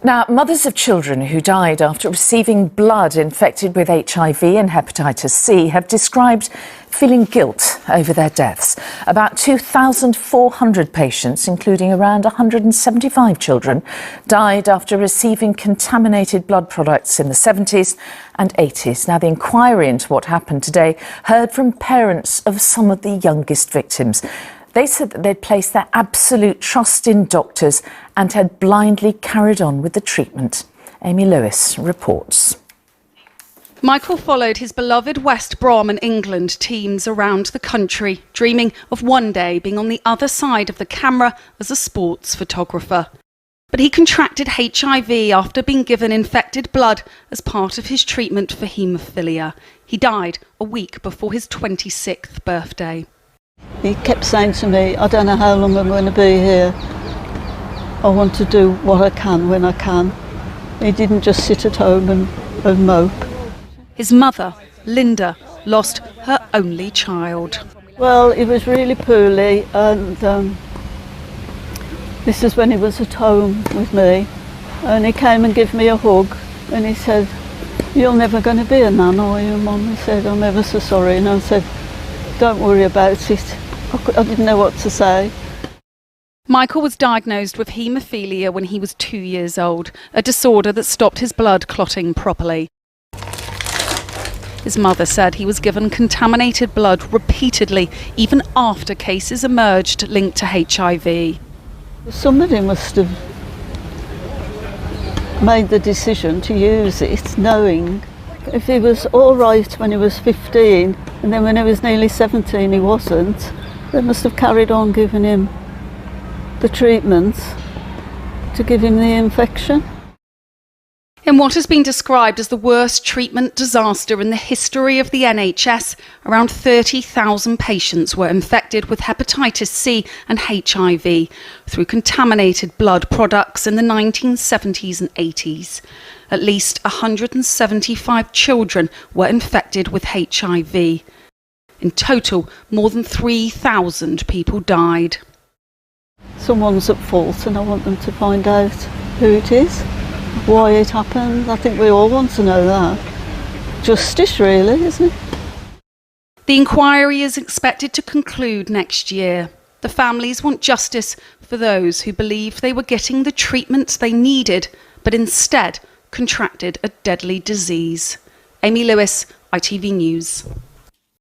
Now, mothers of children who died after receiving blood infected with HIV and hepatitis C have described feeling guilt over their deaths. About 2,400 patients, including around 175 children, died after receiving contaminated blood products in the 70s and 80s. Now, the inquiry into what happened today heard from parents of some of the youngest victims. They said that they'd placed their absolute trust in doctors and had blindly carried on with the treatment. Amy Lewis reports. Michael followed his beloved West Brom and England teams around the country, dreaming of one day being on the other side of the camera as a sports photographer. But he contracted HIV after being given infected blood as part of his treatment for haemophilia. He died a week before his 26th birthday. He kept saying to me, I don't know how long I'm going to be here. I want to do what I can when I can. He didn't just sit at home and mope. His mother, Linda, lost her only child. Well, he was really poorly, and this is when he was at home with me. And he came and gave me a hug, and he said, "You're never going to be a nan, are you, Mum?" He said, "I'm ever so sorry." And I said, "Don't worry about it." I didn't know what to say. Michael was diagnosed with haemophilia when he was 2 years old, a disorder that stopped his blood clotting properly. His mother said he was given contaminated blood repeatedly, even after cases emerged linked to HIV. Somebody must have made the decision to use it, knowing if he was all right when he was 15, and then when he was nearly 17 he wasn't, they must have carried on giving him the treatments to give him the infection. In what has been described as the worst treatment disaster in the history of the NHS, around 30,000 patients were infected with hepatitis C and HIV through contaminated blood products in the 1970s and 80s. At least 175 children were infected with HIV. In total, more than 3,000 people died. Someone's at fault, and I want them to find out who it is, why it happened. I think we all want to know that. Justice, really, isn't it? The inquiry is expected to conclude next year. The families want justice for those who believe they were getting the treatments they needed, but instead contracted a deadly disease. Amy Lewis, ITV News.